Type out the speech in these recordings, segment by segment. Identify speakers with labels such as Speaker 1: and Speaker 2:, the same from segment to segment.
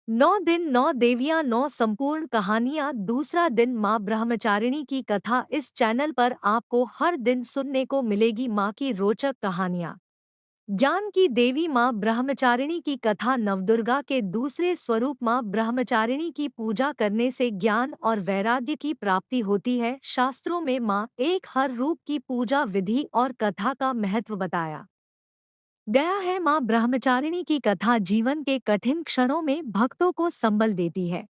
Speaker 1: 9 दिन 9 देवियां 9 संपूर्ण कहानियां दूसरा दिन माँ ब्रह्मचारिणी की कथा। इस चैनल पर आपको हर दिन सुनने को मिलेगी माँ की रोचक कहानियां। ज्ञान की देवी माँ ब्रह्मचारिणी की कथा। नवदुर्गा के दूसरे स्वरूप माँ ब्रह्मचारिणी की पूजा करने से ज्ञान और वैराग्य की प्राप्ति होती है। शास्त्रों में माँ एक हर रूप की पूजा विधि और कथा का महत्व बताया गया है। माँ ब्रह्मचारिणी की कथा जीवन के कठिन क्षणों में भक्तों को संबल देती है।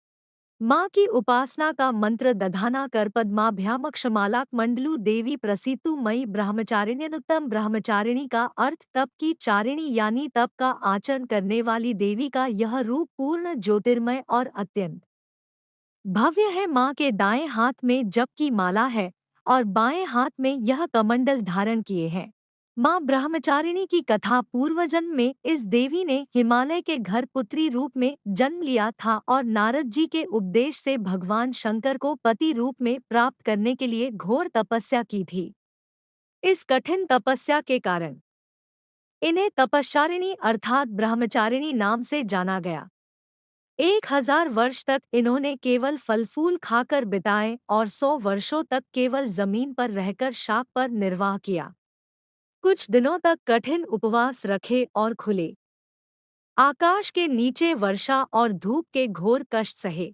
Speaker 1: माँ की उपासना का मंत्र दधाना कर पद्माभ्यामक्षमालाक मंडलू देवी प्रसीतु मई ब्रह्मचारिण्यनुत्तम। ब्रह्मचारिणी का अर्थ तप की चारिणी यानी तप का आचरण करने वाली देवी का यह रूप पूर्ण ज्योतिर्मय और अत्यंत भव्य है। माँ के दाएं हाथ में जप की माला है और बाएं हाथ में यह कमंडल धारण किए हैं। माँ ब्रह्मचारिणी की कथा। पूर्वजन्म में इस देवी ने हिमालय के घर पुत्री रूप में जन्म लिया था और नारद जी के उपदेश से भगवान शंकर को पति रूप में प्राप्त करने के लिए घोर तपस्या की थी। इस कठिन तपस्या के कारण इन्हें तपश्चारिणी अर्थात ब्रह्मचारिणी नाम से जाना गया। 1000 वर्ष तक इन्होंने केवल फल फूल खाकर बिताए और 100 वर्षों तक केवल जमीन पर रहकर शाक पर निर्वाह किया। कुछ दिनों तक कठिन उपवास रखे और खुले आकाश के नीचे वर्षा और धूप के घोर कष्ट सहे।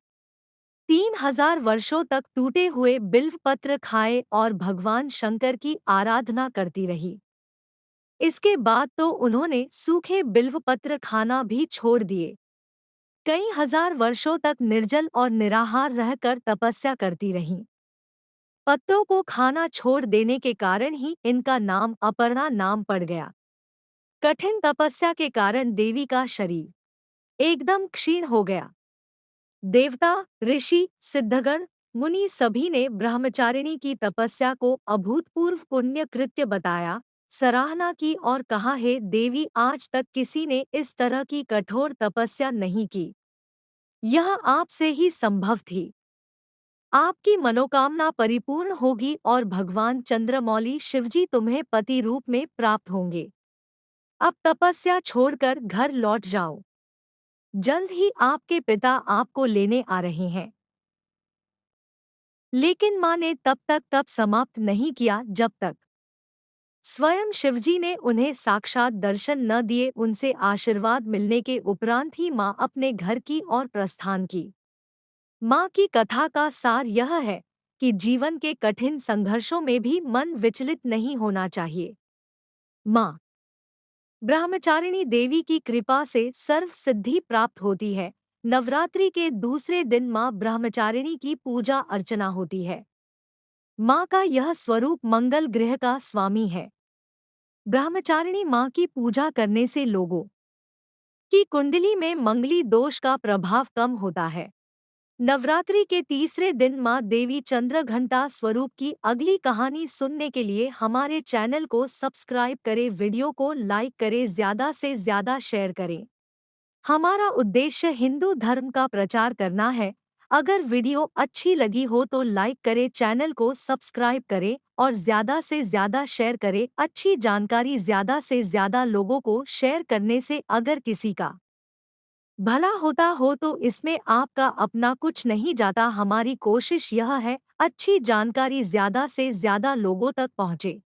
Speaker 1: 3000 वर्षों तक टूटे हुए बिल्व पत्र खाए और भगवान शंकर की आराधना करती रही। इसके बाद तो उन्होंने सूखे बिल्व पत्र खाना भी छोड़ दिए। कई हजार वर्षों तक निर्जल और निराहार रहकर तपस्या करती रहीं। पत्तों को खाना छोड़ देने के कारण ही इनका नाम अपर्णा नाम पड़ गया। कठिन तपस्या के कारण देवी का शरीर एकदम क्षीण हो गया। देवता, ऋषि, सिद्धगण, मुनि सभी ने ब्रह्मचारिणी की तपस्या को अभूतपूर्व पुण्य कृत्य बताया, सराहना की और कहा, हे देवी, आज तक किसी ने इस तरह की कठोर तपस्या नहीं की। यह आपसे ही संभव थी। आपकी मनोकामना परिपूर्ण होगी और भगवान चंद्रमौली शिवजी तुम्हें पति रूप में प्राप्त होंगे। अब तपस्या छोड़कर घर लौट जाओ। जल्द ही आपके पिता आपको लेने आ रहे हैं। लेकिन माँ ने तब तक तप समाप्त नहीं किया जब तक स्वयं शिवजी ने उन्हें साक्षात दर्शन न दिए। उनसे आशीर्वाद मिलने के उपरांत ही माँ अपने घर की ओर प्रस्थान की। माँ की कथा का सार यह है कि जीवन के कठिन संघर्षों में भी मन विचलित नहीं होना चाहिए। माँ ब्रह्मचारिणी देवी की कृपा से सर्व सिद्धि प्राप्त होती है। नवरात्रि के दूसरे दिन माँ ब्रह्मचारिणी की पूजा अर्चना होती है। माँ का यह स्वरूप मंगल ग्रह का स्वामी है। ब्रह्मचारिणी माँ की पूजा करने से लोगों की कुंडली में मंगली दोष का प्रभाव कम होता है। नवरात्रि के तीसरे दिन माँ देवी चंद्रघंटा स्वरूप की अगली कहानी सुनने के लिए हमारे चैनल को सब्सक्राइब करें, वीडियो को लाइक करें, ज्यादा से ज्यादा शेयर करें। हमारा उद्देश्य हिंदू धर्म का प्रचार करना है। अगर वीडियो अच्छी लगी हो तो लाइक करें, चैनल को सब्सक्राइब करें और ज्यादा से ज्यादा शेयर करें। अच्छी जानकारी ज्यादा से ज्यादा लोगों को शेयर करने से अगर किसी का भला होता हो तो इसमें आपका अपना कुछ नहीं जाता। हमारी कोशिश यह है अच्छी जानकारी ज्यादा से ज्यादा लोगों तक पहुँचे।